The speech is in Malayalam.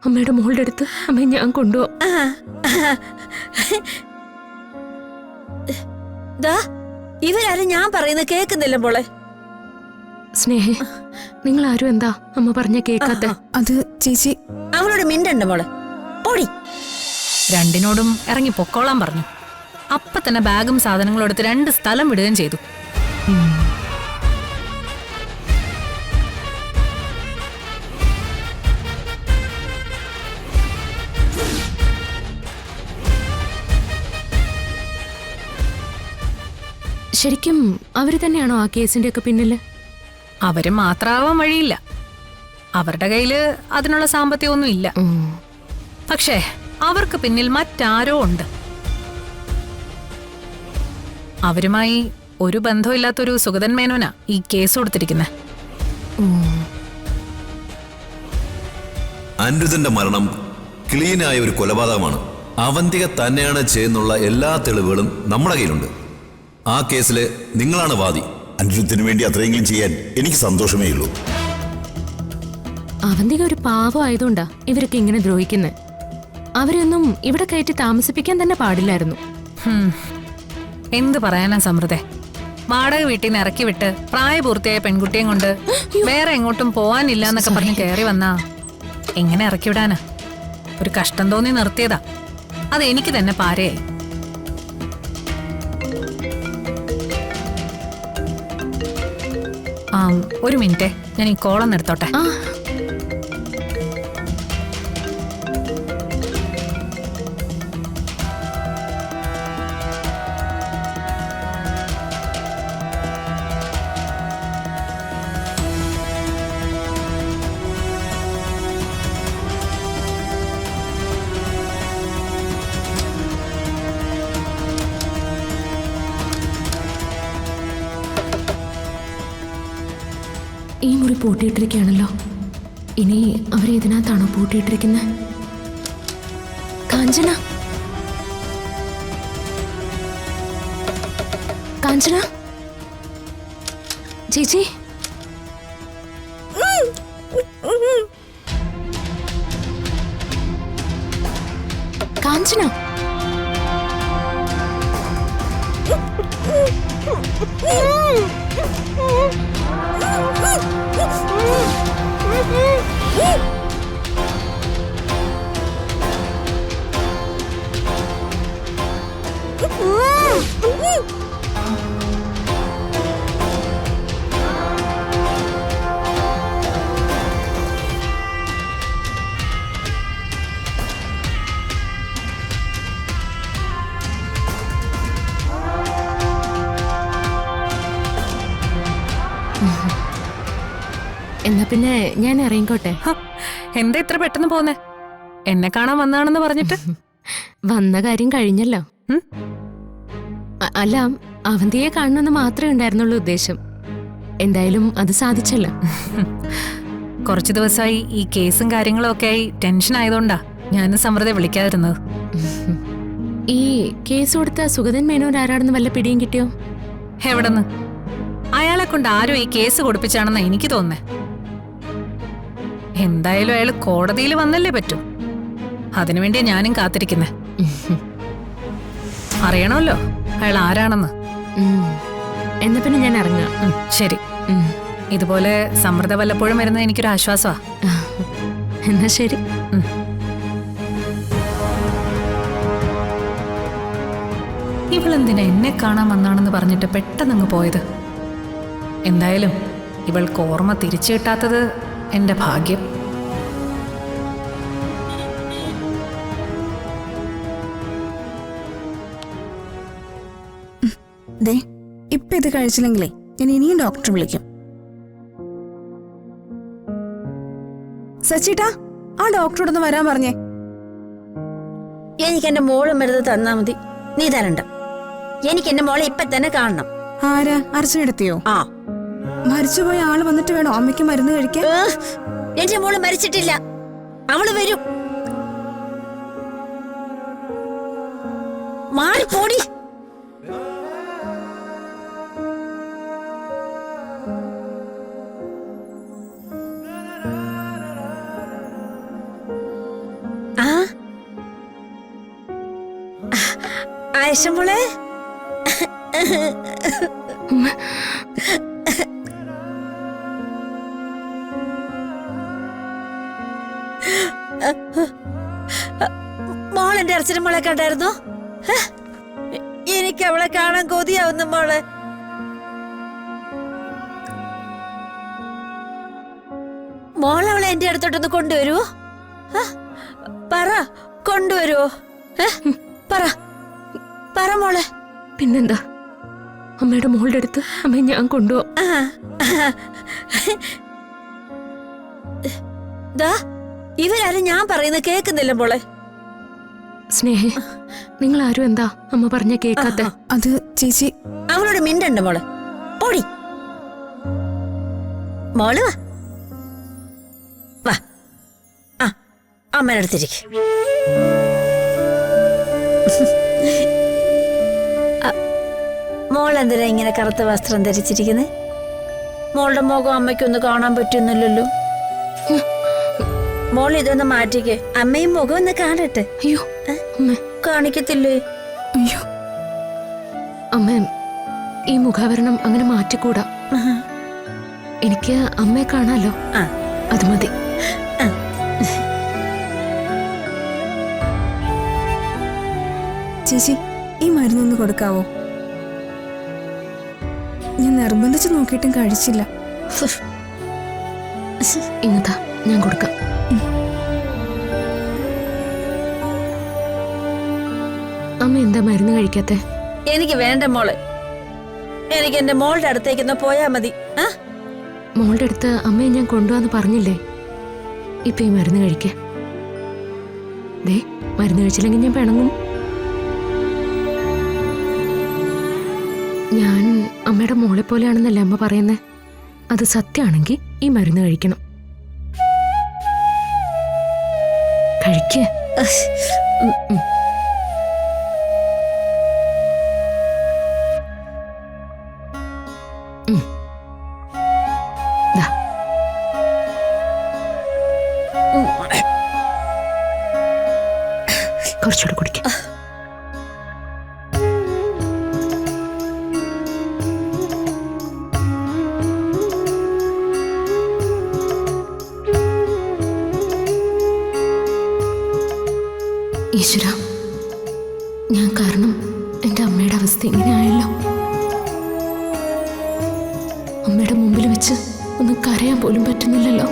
അമ്മയുടെ മോളുടെ അടുത്ത് അമ്മയെ ഞാൻ കൊണ്ടുപോവാം. ഇവരാരും ഞാൻ പറയുന്നത് കേൾക്കുന്നില്ല മോളെ. സ്നേഹേ, നിങ്ങൾ ആരും എന്താ അമ്മ പറഞ്ഞ കേൾക്കാത്ത? അത് ചേച്ചി അവളോട് മിണ്ടണ്ട മോളെ. ഓടി. രണ്ടിനോടും ഇറങ്ങി പൊക്കോളാൻ പറഞ്ഞു. അപ്പൊ തന്നെ ബാഗും സാധനങ്ങളും എടുത്ത് 2 സ്ഥലം വിടുകയും ചെയ്തു. ശരിക്കും അവര് തന്നെയാണോ ആ കേസിന്റെ ഒക്കെ പിന്നില്? അവര് മാത്രമാവാൻ വഴിയില്ല. അവരുടെ കയ്യില് അതിനുള്ള സാമ്പത്തികമൊന്നും ഇല്ല. പക്ഷേ അവർക്ക് പിന്നിൽ മറ്റാരോ ഉണ്ട്. അവരുമായി ഒരു ബന്ധമില്ലാത്തൊരു സുഗതൻ മേനോനാ ഈ കേസ് കൊടുത്തിരിക്കുന്നത്. അനിരുദ്ധന്റെ മരണം ക്ലീനായ ഒരു കൊലപാതകമാണ്. അവന്തിക തന്നെയാണ് ചെയ്യുന്നുള്ള എല്ലാ തെളിവുകളും നമ്മുടെ കയ്യിലുണ്ട്. ആ കേസില് നിങ്ങളാണ് വാദി. അനിരുദ്ധന് വേണ്ടി അത്രയെങ്കിലും ചെയ്യാൻ എനിക്ക് സന്തോഷമേ ഉള്ളൂ. അവന്തിക ഒരു പാവമായതുകൊണ്ടാ ഇവരൊക്കെ ഇങ്ങനെ ദ്രോഹിക്കുന്നത്. അവരൊന്നും ഇവിടെ കയറ്റി താമസിപ്പിക്കാൻ തന്നെ പാടില്ലായിരുന്നു. എന്ത് പറയാനാ സമൃദ്ധേ? വാടക വീട്ടിൽ നിന്ന് ഇറക്കി വിട്ട് പ്രായപൂർത്തിയായ പെൺകുട്ടിയും കൊണ്ട് വേറെ എങ്ങോട്ടും പോവാനില്ല എന്നൊക്കെ പറഞ്ഞ് കയറി വന്നാ എങ്ങനെ ഇറക്കി വിടാനാ? ഒരു കഷ്ടം തോന്നി നിർത്തിയതാ. അത് എനിക്ക് തന്നെ പാരയായി. ഒരു മിനിറ്റേ, ഞാൻ ഈ കോളൊന്ന് എടുത്തോട്ടെ. ഈ മുറി പൂട്ടിയിട്ടിരിക്കുകയാണല്ലോ. ഇനി അവരേതിനകത്താണോ പൂട്ടിയിട്ടിരിക്കുന്നത്? കാഞ്ചന, കാഞ്ചന ചേച്ചി, കാഞ്ചന, എന്നാ പിന്നെ ഞാൻ ഇറങ്ങിക്കോട്ടെ. എന്താ ഇത്ര പെട്ടെന്ന് പോന്നേ? എന്നെ കാണാൻ വന്നാണെന്ന് പറഞ്ഞിട്ട്? വന്ന കാര്യം കഴിഞ്ഞല്ലോ. അല്ല, അവന്തിയെ കാണണമെന്ന് മാത്രമേ ഉണ്ടായിരുന്നുള്ളൂ ഉദ്ദേശം. എന്തായാലും അത് സാധിച്ചല്ലോ. കുറച്ചു ദിവസമായി ഈ കേസും കാര്യങ്ങളും ഒക്കെ ആയി ടെൻഷൻ ആയതുകൊണ്ടാ ഞാൻ സമൃദ്ധ വിളിക്കാതിരുന്നത്. ഈ കേസ് കൊടുത്ത സുഗതൻ മേനോൻ ആരാണെന്ന് വല്ല പിടിയും കിട്ടിയോ? എവിടെന്ന്? അയാളെ കൊണ്ട് ആരും ഈ കേസ് കൊടുപ്പിച്ചാണെന്നാ എനിക്ക് തോന്നുന്നേ. എന്തായാലും അയാൾ കോടതിയിൽ വന്നല്ലേ പറ്റൂ. അതിനുവേണ്ടിയാ ഞാനും കാത്തിരിക്കുന്നേ. അറിയണമല്ലോ അയാൾ ആരാണെന്ന്. എന്നാ പിന്നെ ഞാൻ ഇറങ്ങാം. ശരി. ഇതുപോലെ സമൃദ്ധ വല്ലപ്പോഴും വരുന്നത് എനിക്കൊരു ആശ്വാസമാ. എന്നാ ശരി. ഇവളെന്തിനാ എന്നെ കാണാൻ വന്നാണെന്ന് പറഞ്ഞിട്ട് പെട്ടെന്നങ്ങ് പോയത്? എന്തായാലും ഇവൾക്ക് ഓർമ്മ തിരിച്ചു കിട്ടാത്തത് എന്റെ ഭാഗ്യം. ഇപ്പൊ ഇത് കഴിച്ചില്ലെങ്കിലേ ഞാൻ ഇനിയും ഡോക്ടറെ വിളിക്കും. സച്ചിട്ടാ, ആ ഡോക്ടറോടൊന്ന് വരാൻ പറഞ്ഞേ. എനിക്ക് എന്റെ മോള് മരുന്ന് തന്നാ മതി. നീ തരണ്ട. എനിക്ക് എന്റെ മോളെ ഇപ്പൊ തന്നെ കാണണം. ആരാ? അർച്ചനെടുത്തിയോ? ആ, മരിച്ചുപോയ ആള് വന്നിട്ട് വേണോ അമ്മയ്ക്ക് മരുന്ന് കഴിക്കാൻ? എന്റെ മോള് മരിച്ചിട്ടില്ല. അവള് വരും. മാറിപ്പോടി. ആയിഷ മോളെ മോൾ എന്റെ അച്ഛനും മോളെ കണ്ടായിരുന്നോ? എനിക്ക് അവളെ കാണാൻ കൊതിയാവുന്നു മോളെ. മോൾ അവളെ എന്റെ അടുത്തോട്ടൊന്ന് കൊണ്ടുവരുവോ? പറ, കൊണ്ടുവരുവോ? പറ പറ മോളെ. പിന്നെന്താ, അമ്മയുടെ മോളുടെ അടുത്ത് അമ്മയെ ഞാൻ കൊണ്ടുപോവാം. ഇവരാരും ഞാൻ പറയുന്നത് കേൾക്കുന്നില്ല മോളെ. സ്നേഹേ, നിങ്ങൾ ആരും എന്താ അമ്മ പറഞ്ഞ കേക്കാത്ത? അത് ചേച്ചി, അവളോട് മിണ്ടണ്ട മോളെ. ഓടി മോള് വാ വാ. ആ, അമ്മയുടെ അടുത്തിരിക്ക. മോൾ എന്തിനാ ഇങ്ങനെ കറുത്ത വസ്ത്രം ധരിച്ചിരിക്കുന്നത്? മോളുടെ മുഖം അമ്മയ്ക്കൊന്ന് കാണാൻ പറ്റുന്നില്ലല്ലോ. മോൾ ഇതൊന്ന് മാറ്റിക്കേ, അമ്മയും മുഖം ഒന്ന് കാണട്ടെ. അയ്യോ അമ്മ, കാണിക്കത്തില്ലേ? അയ്യോ അമ്മ, ഈ മുഖാവരണം അങ്ങനെ മാറ്റിക്കൂടാ. എനിക്ക് അമ്മയെ കാണാലോ, അത് മതി. ചേച്ചി, ഈ മരുന്നൊന്ന് കൊടുക്കാവോ? ഞാൻ നിർബന്ധിച്ച് നോക്കിയിട്ടും കഴിച്ചില്ല. ഇങ്ങതാ, ഞാൻ കൊടുക്കാം. അമ്മ എന്താ മരുന്ന് കഴിക്കാത്തെ? എനിക്ക് വേണ്ട മോളെ, എനിക്ക് എന്റെ മോളുടെ അടുത്തേക്കൊന്ന് പോയാ മതി. മോളുടെ അടുത്ത് അമ്മയെ ഞാൻ കൊണ്ടുപോവാന്ന് പറഞ്ഞില്ലേ? ഇപ്പൊ ഈ മരുന്ന് കഴിക്ക. ദേ, മരുന്ന് കഴിച്ചില്ലെങ്കിൽ ഞാൻ പിണങ്ങും. ഞാൻ അമ്മയുടെ മോളെ പോലെയാണെന്നല്ലേ അമ്മ പറയുന്നേ? അത് സത്യമാണെങ്കിൽ ഈ മരുന്ന് കഴിക്കണം. കഴിക്കേ. കുറച്ചുകൂടെ കുടിക്ക. ഈശ്വര, ഞാൻ കാരണം എൻ്റെ അമ്മയുടെ അവസ്ഥ ഇങ്ങനെയായല്ലോ. അമ്മയുടെ മുമ്പിൽ വെച്ച് ഒന്ന് കരയാൻ പോലും പറ്റുന്നില്ലല്ലോ.